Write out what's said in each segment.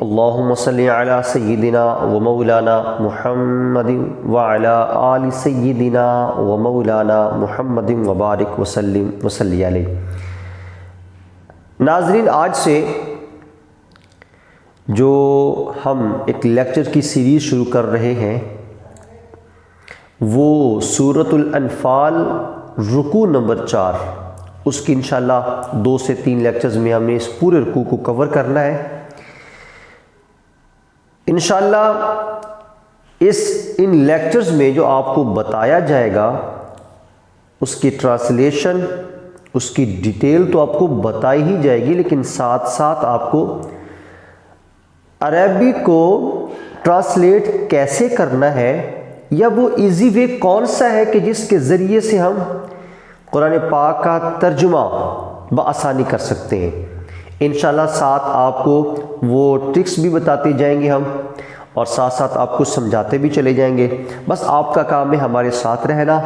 اللہم صلی علی سیدنا و مولانا محمد وعلی آل سیدنا و مولانا محمد وبارک وسلم وصلی علیہ۔ ناظرین، آج سے جو ہم ایک لیکچر کی سیریز شروع کر رہے ہیں وہ سورۃ الانفال رکوع نمبر 4، اس کی انشاءاللہ 2 سے 3 لیکچرز میں ہم نے اس پورے رکوع کو کور کرنا ہے انشاءاللہ۔ ان لیکچرز میں جو آپ کو بتایا جائے گا اس کی ٹرانسلیشن، اس کی ڈیٹیل تو آپ کو بتائی ہی جائے گی، لیکن ساتھ ساتھ آپ کو عربی کو ٹرانسلیٹ کیسے کرنا ہے، یا وہ ایزی وے کون سا ہے کہ جس کے ذریعے سے ہم قرآن پاک کا ترجمہ بآسانی کر سکتے ہیں۔ انشاءاللہ ساتھ آپ کو وہ ٹرکس بھی بتاتے جائیں گے ہم، اور ساتھ ساتھ آپ کو سمجھاتے بھی چلے جائیں گے۔ بس آپ کا کام ہے ہمارے ساتھ رہنا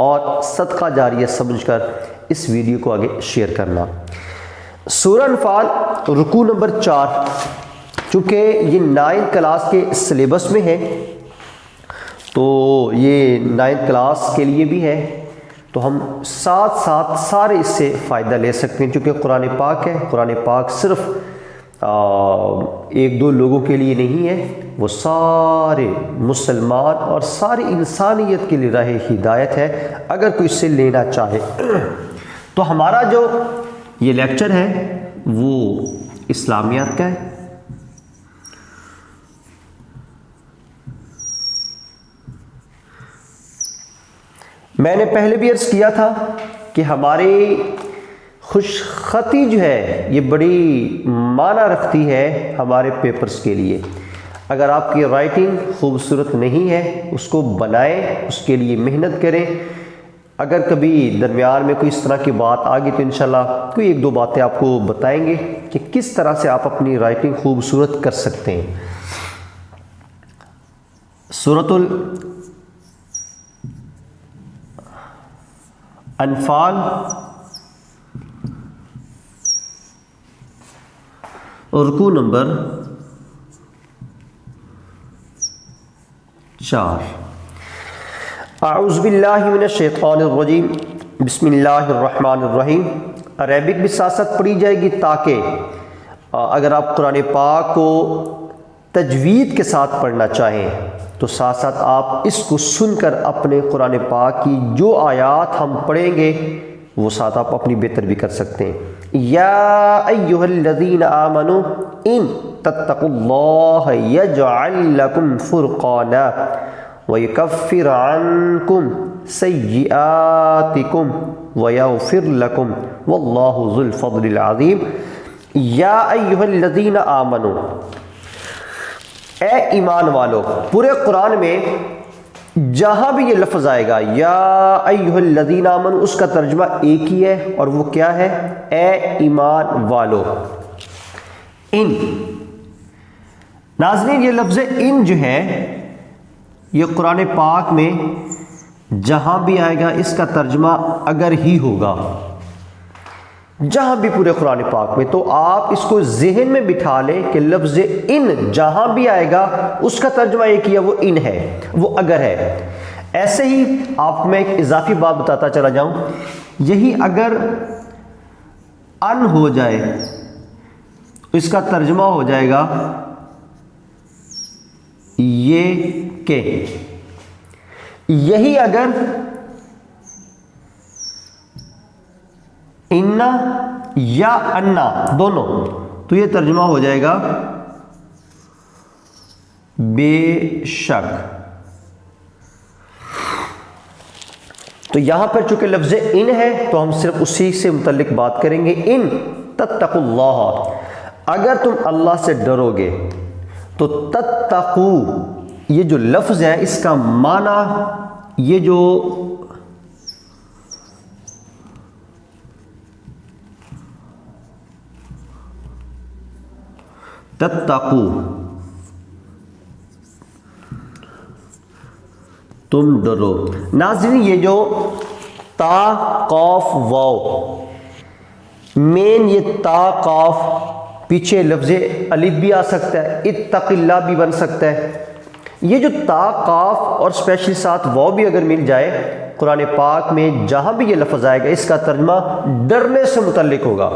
اور صدقہ جاریہ سمجھ کر اس ویڈیو کو آگے شیئر کرنا۔ سورہ انفال رکوع نمبر 4، چونکہ یہ 9 کلاس کے سلیبس میں ہے تو یہ 9 کلاس کے لیے بھی ہے، تو ہم ساتھ ساتھ سارے اس سے فائدہ لے سکتے ہیں، چونکہ قرآن پاک ہے۔ قرآن پاک صرف 1-2 لوگوں کے لیے نہیں ہے، وہ سارے مسلمان اور ساری انسانیت کے لیے راہ ہدایت ہے، اگر کوئی اس سے لینا چاہے۔ تو ہمارا جو یہ لیکچر ہے وہ اسلامیات کا ہے۔ میں نے پہلے بھی عرض کیا تھا کہ ہماری خوش خطی جو ہے یہ بڑی معنی رکھتی ہے ہمارے پیپرز کے لیے۔ اگر آپ کی رائٹنگ خوبصورت نہیں ہے اس کو بنائیں، اس کے لیے محنت کریں۔ اگر کبھی درمیان میں کوئی اس طرح کی بات آ گئی تو انشاءاللہ کوئی 1-2 باتیں آپ کو بتائیں گے کہ کس طرح سے آپ اپنی رائٹنگ خوبصورت کر سکتے ہیں۔ سورۃ انفال رکوع نمبر 4۔ اعوذ باللہ من الشیطان الرجیم، بسم اللہ الرحمن الرحیم۔ عربک بھی ساتھ ساتھ پڑھی جائے گی تاکہ اگر آپ قرآن پاک کو تجوید کے ساتھ پڑھنا چاہیں تو ساتھ ساتھ آپ اس کو سن کر اپنے قرآن پاک کی جو آیات ہم پڑھیں گے وہ ساتھ آپ اپنی بہتر بھی کر سکتے ہیں۔ یا ایھا الذین آمنوا ان تتقوا اللہ یجعل لکم فرقانا ویکفر عنکم سیئاتکم ویغفر لکم واللہ ذو الفضل العظیم۔ یا ایھا الذین آمنوا، اے ایمان والو۔ پورے قرآن میں جہاں بھی یہ لفظ آئے گا یا ایھا الذین آمنوا، اس کا ترجمہ ایک ہی ہے، اور وہ کیا ہے؟ اے ایمان والو۔ ان، ناظرین یہ لفظ ان جو ہے یہ قرآن پاک میں جہاں بھی آئے گا اس کا ترجمہ اگر ہی ہوگا، جہاں بھی پورے قرآن پاک میں، تو آپ اس کو ذہن میں بٹھا لیں کہ لفظ ان جہاں بھی آئے گا اس کا ترجمہ ایک ہی ہے، وہ ان ہے، وہ اگر ہے۔ ایسے ہی آپ کو میں ایک اضافی بات بتاتا چلا جاؤں، یہی اگر ان ہو جائے اس کا ترجمہ ہو جائے گا یہ کہ، یہی اگر انا یا انا دونوں، تو یہ ترجمہ ہو جائے گا بے شک۔ تو یہاں پر چونکہ لفظ ان ہے تو ہم صرف اسی سے متعلق بات کریں گے۔ ان تتقوا اللہ، اگر تم اللہ سے ڈرو گے تو تتقو، یہ جو لفظ ہے اس کا معنی، یہ جو تتقو تم ڈرو۔ ناظرین یہ جو تا قاف واو، مین یہ تا قاف پیچھے لفظ الف بھی آ سکتا ہے، اتق اللہ بھی بن سکتا ہے۔ یہ جو تا قاف اور اسپیشلی ساتھ واو بھی اگر مل جائے قرآن پاک میں جہاں بھی یہ لفظ آئے گا اس کا ترجمہ ڈرنے سے متعلق ہوگا۔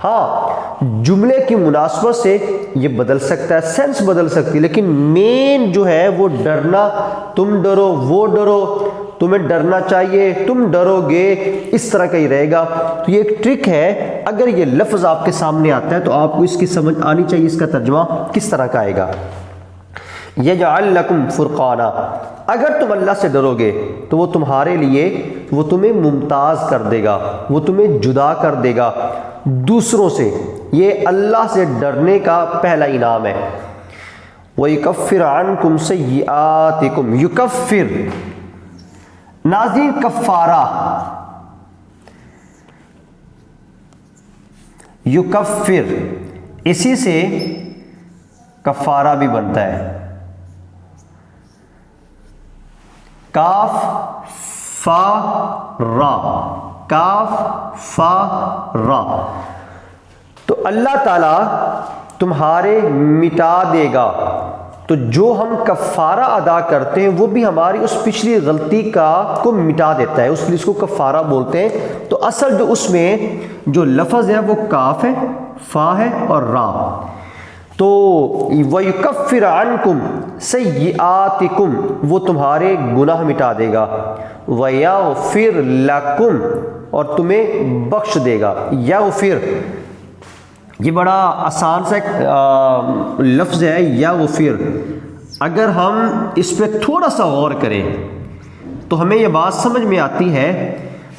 ہاں جملے کی مناسبت سے یہ بدل سکتا ہے، سینس بدل سکتی ہے، لیکن مین جو ہے وہ ڈرنا، تم ڈرو وہ ڈرو، تمہیں ڈرنا چاہیے تم ڈرو گے، اس طرح کا ہی رہے گا۔ تو یہ ایک ٹرک ہے، اگر یہ لفظ آپ کے سامنے آتا ہے تو آپ کو اس کی سمجھ آنی چاہیے اس کا ترجمہ کس طرح کا آئے گا۔ یجعل لکم فرقانا، اگر تم اللہ سے ڈرو گے تو وہ تمہارے لیے، وہ تمہیں ممتاز کر دے گا، وہ تمہیں جدا کر دے گا دوسروں سے۔ یہ اللہ سے ڈرنے کا پہلا انعام ہے۔ وَيُكَفِّرْ عَنْكُمْ سَيِّئَاتِكُمْ، یکفر ناظرین کفارہ، یکفر اسی سے کفارہ بھی بنتا ہے، کاف فا را، کاف فا را۔ تو اللہ تعالیٰ تمہارے مٹا دے گا، تو جو ہم کفارہ ادا کرتے ہیں وہ بھی ہماری اس پچھلی غلطی کو مٹا دیتا ہے، اس لیے اس کو کفارہ بولتے ہیں۔ تو اصل جو اس میں جو لفظ ہے وہ کاف ہے، فا ہے اور را۔ تو وَيُكَفِّرْ عَنْكُمْ سَيِّئَاتِكُمْ، وہ تمہارے گناہ مٹا دے گا، وَيَغْفِرْ لَكُمْ، اور تمہیں بخش دے گا۔ یغفر یہ بڑا آسان سا ایک لفظ ہے، یغفر۔ اگر ہم اس پہ تھوڑا سا غور کریں تو ہمیں یہ بات سمجھ میں آتی ہے،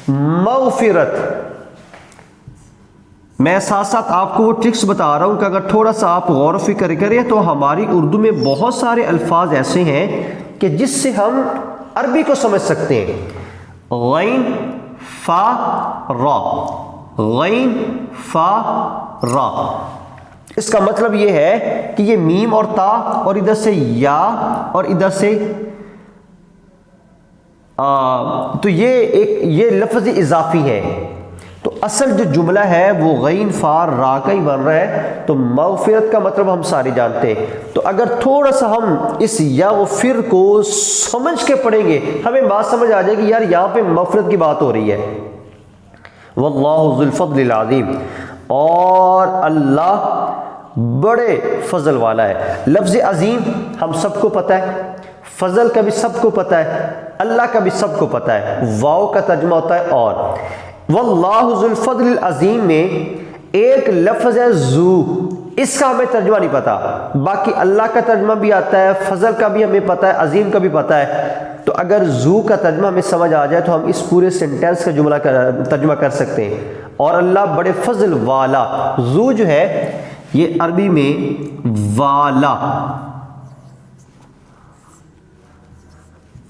مغفرت، میں ساتھ ساتھ آپ کو وہ ٹرکس بتا رہا ہوں کہ اگر تھوڑا سا آپ غور و فکر کریں تو ہماری اردو میں بہت سارے الفاظ ایسے ہیں کہ جس سے ہم عربی کو سمجھ سکتے ہیں۔ غین فا را، غین فا را، اس کا مطلب یہ ہے کہ یہ میم اور تا اور ادھر سے یا اور ادھر سے تو یہ لفظ اضافی ہے۔ تو اصل جو جملہ ہے وہ غین فا را کا ہی بن رہا ہے، تو مغفرت کا مطلب ہم سارے جانتے ہیں۔ تو اگر تھوڑا سا ہم اس یغفر کو سمجھ کے پڑھیں گے ہمیں بات سمجھ آ جائے گی، یار یہاں پہ مغفرت کی بات ہو رہی ہے۔ واللہ ذو الفضل العظیم، اور اللہ بڑے فضل والا ہے۔ لفظ عظیم ہم سب کو پتہ ہے، فضل کا بھی سب کو پتہ ہے، اللہ کا بھی سب کو پتہ ہے۔ واو کا ترجمہ ہوتا ہے اور، واللہ ذو الفضل العظیم میں ایک لفظ ہے ذو، اس کا ہمیں ترجمہ نہیں پتا، باقی اللہ کا ترجمہ بھی آتا ہے، فضل کا بھی ہمیں پتا ہے، عظیم کا بھی پتا ہے۔ تو اگر ذو کا ترجمہ ہمیں سمجھ آ جائے تو ہم اس پورے سینٹینس کا جملہ ترجمہ کر سکتے ہیں۔ اور اللہ بڑے فضل والا، ذو جو ہے یہ عربی میں والا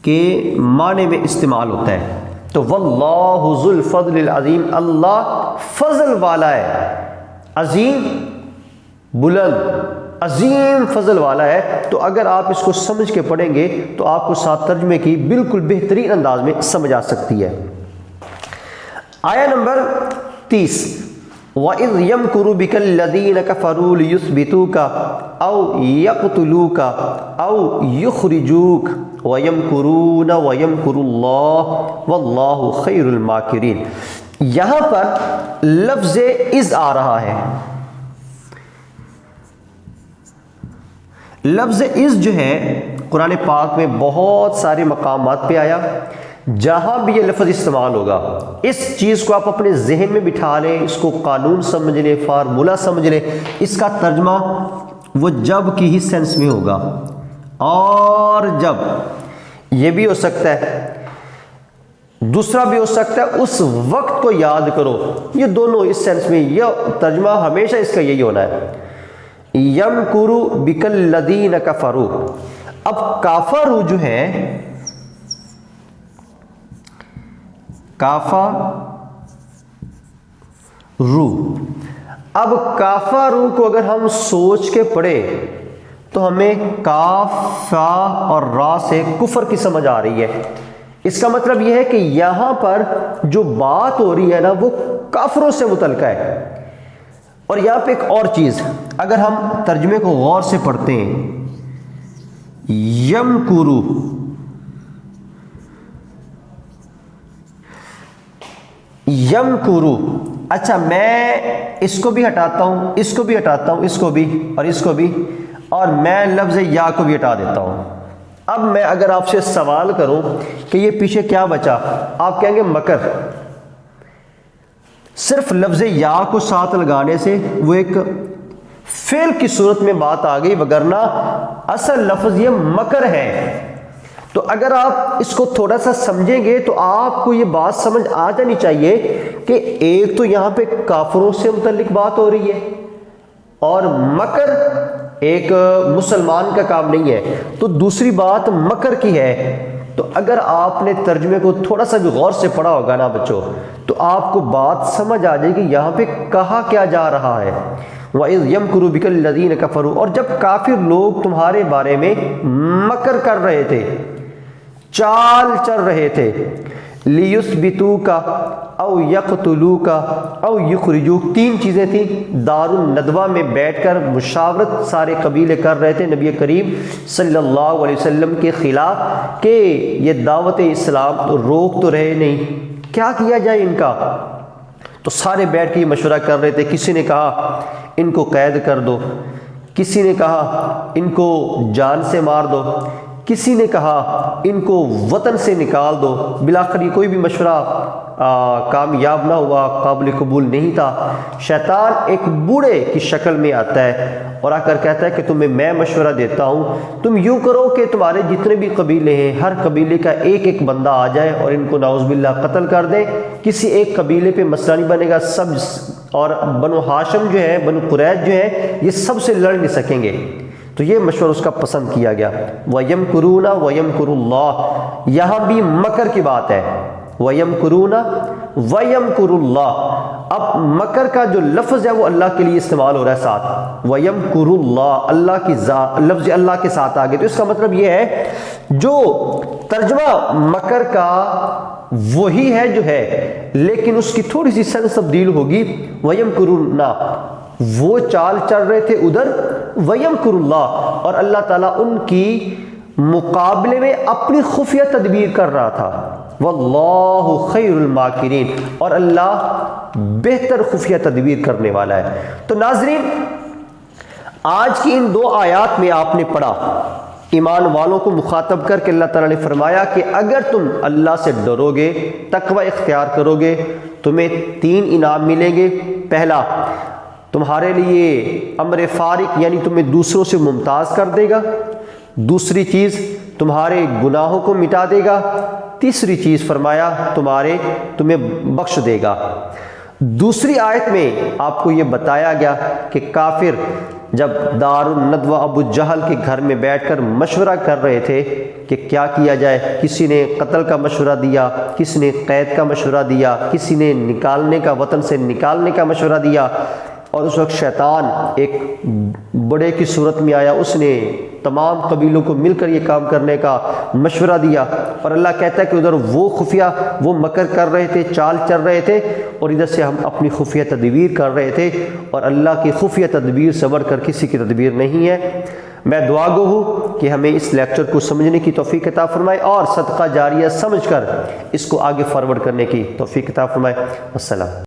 کے معنی میں استعمال ہوتا ہے۔ تو واللہ ذو الفضل العظیم، اللہ فضل والا ہے، عظیم بلند، عظیم فضل والا ہے۔ تو اگر آپ اس کو سمجھ کے پڑھیں گے تو آپ کو ساتھ ترجمے کی بالکل بہترین انداز میں سمجھ آ سکتی ہے۔ آیا نمبر 30، وَإِذْ يَمْكُرُ بِكَ الَّذِينَ كَفَرُوا لِيُثْبِتُوكَ أَوْ يَقْتُلُوكَ أَوْ يُخْرِجُوكَ وَيَمْكُرُونَ وَيَمْكُرُ اللَّهُ وَاللَّهُ خَيْرُ الْمَاكِرِينَ۔ یہاں پر لفظ اذ آ رہا ہے۔ لفظ اذ جو ہے قرآن پاک میں بہت سارے مقامات پہ آیا، جہاں بھی یہ لفظ استعمال ہوگا اس چیز کو آپ اپنے ذہن میں بٹھا لیں، اس کو قانون سمجھ لیں، فارمولہ سمجھ لیں، اس کا ترجمہ وہ جب کی ہی سینس میں ہوگا۔ اور جب یہ بھی ہو سکتا ہے، دوسرا بھی ہو سکتا ہے اس وقت کو یاد کرو، یہ دونوں اس سینس میں، یہ ترجمہ ہمیشہ اس کا یہی ہونا ہے۔ یمکرو بک الذین کفروا، اب کافروا جو ہے، کافا رو، اب کافا رو کو اگر ہم سوچ کے پڑھے تو ہمیں کاف فا اور را سے کفر کی سمجھ آ رہی ہے۔ اس کا مطلب یہ ہے کہ یہاں پر جو بات ہو رہی ہے نا وہ کافروں سے متعلقہ ہے۔ اور یہاں پہ ایک اور چیز، اگر ہم ترجمے کو غور سے پڑھتے ہیں، یمکرو، یمکرو، اچھا میں اس کو بھی ہٹاتا ہوں، اس کو بھی ہٹاتا ہوں، اس کو بھی اور اس کو بھی، اور میں لفظ یا کو بھی ہٹا دیتا ہوں۔ اب میں اگر آپ سے سوال کروں کہ یہ پیچھے کیا بچا، آپ کہیں گے مکر۔ صرف لفظ یا کو ساتھ لگانے سے وہ ایک فعل کی صورت میں بات آ گئی، وگرنہ اصل لفظ یہ مکر ہے۔ تو اگر آپ اس کو تھوڑا سا سمجھیں گے تو آپ کو یہ بات سمجھ آ جانی چاہیے کہ ایک تو یہاں پہ کافروں سے متعلق بات ہو رہی ہے، اور مکر ایک مسلمان کا کام نہیں ہے، تو دوسری بات مکر کی ہے۔ تو اگر آپ نے ترجمے کو تھوڑا سا بھی غور سے پڑھا ہوگا نا بچوں، تو آپ کو بات سمجھ آ جائے گی یہاں پہ کہا کیا جا رہا ہے۔ وَإِذْ يَمْكُرُ بِكَ الَّذِينَ كَفَرُوا، اور جب کافر لوگ تمہارے بارے میں مکر کر رہے تھے، چال چل رہے تھے، لِيُثْبِتُوكَ او يَقْتُلُوكَ او يُخْرِجُوكَ، تین چیزیں تھیں۔ دار الندوہ میں بیٹھ کر مشاورت سارے قبیلے کر رہے تھے نبی کریم صلی اللہ علیہ وسلم کے خلاف کہ یہ دعوت اسلام تو روک تو رہے نہیں، کیا کیا جائے ان کا۔ تو سارے بیٹھ کے مشورہ کر رہے تھے۔ کسی نے کہا ان کو قید کر دو، کسی نے کہا ان کو جان سے مار دو، کسی نے کہا ان کو وطن سے نکال دو۔ بالآخر یہ کوئی بھی مشورہ کامیاب نہ ہوا، قابل قبول نہیں تھا۔ شیطان ایک بوڑھے کی شکل میں آتا ہے اور آ کر کہتا ہے کہ تمہیں میں مشورہ دیتا ہوں، تم یوں کرو کہ تمہارے جتنے بھی قبیلے ہیں ہر قبیلے کا ایک ایک بندہ آ جائے اور ان کو نعوذ باللہ قتل کر دیں۔ کسی ایک قبیلے پہ مسئلہ نہیں بنے گا، سب، اور بنو ہاشم جو ہے، بنو قریظ جو ہے، یہ سب سے لڑ نہیں سکیں گے۔ تو یہ مشورہ اس کا پسند کیا گیا۔ وَيَمْكُرُونَ وَيَمْكُرُ اللَّهُ، یہاں بھی مکر کی بات ہے۔ وَيَمْكُرُونَ وَيَمْكُرُ اللَّهُ، اب مکر کا جو لفظ ہے وہ اللہ کے لیے استعمال ہو رہا ہے ساتھ۔ وَيَمْكُرُ اللَّهُ، اللہ کی لفظ اللہ کے ساتھ آگے، تو اس کا مطلب یہ ہے جو ترجمہ مکر کا وہی ہے جو ہے، لیکن اس کی تھوڑی سی سنس تبدیل ہوگی۔ وَيَمْكُرُونَ، وہ چال چل رہے تھے ادھر، وَيَمْكُرُ اللَّهُ، اور اللہ تعالیٰ ان کی مقابلے میں اپنی خفیہ تدبیر کر رہا تھا۔ وَاللَّهُ خَيْرُ الْمَاكِرِينَ، اور اللہ بہتر خفیہ تدبیر کرنے والا ہے۔ تو ناظرین، آج کی ان دو آیات میں آپ نے پڑھا، ایمان والوں کو مخاطب کر کے اللہ تعالیٰ نے فرمایا کہ اگر تم اللہ سے ڈرو گے، تقوی اختیار کرو گے، تمہیں تین انعام ملیں گے۔ پہلا، تمہارے لیے امر فارق، یعنی تمہیں دوسروں سے ممتاز کر دے گا۔ دوسری چیز، تمہارے گناہوں کو مٹا دے گا۔ تیسری چیز فرمایا تمہیں بخش دے گا۔ دوسری آیت میں آپ کو یہ بتایا گیا کہ کافر جب دار الندوہ ابو جہل کے گھر میں بیٹھ کر مشورہ کر رہے تھے کہ کیا کیا جائے، کسی نے قتل کا مشورہ دیا، کسی نے قید کا مشورہ دیا، کسی نے نکالنے کا، وطن سے نکالنے کا مشورہ دیا، اور اس وقت شیطان ایک بڑے کی صورت میں آیا، اس نے تمام قبیلوں کو مل کر یہ کام کرنے کا مشورہ دیا۔ اور اللہ کہتا ہے کہ ادھر وہ خفیہ، وہ مکر کر رہے تھے، چال چل رہے تھے، اور ادھر سے ہم اپنی خفیہ تدبیر کر رہے تھے، اور اللہ کی خفیہ تدبیر سے بڑھ کر کسی کی تدبیر نہیں ہے۔ میں دعا گو ہوں کہ ہمیں اس لیکچر کو سمجھنے کی توفیق عطا فرمائے اور صدقہ جاریہ سمجھ کر اس کو آگے فارورڈ کرنے کی توفیق عطا فرمائے۔ السلام۔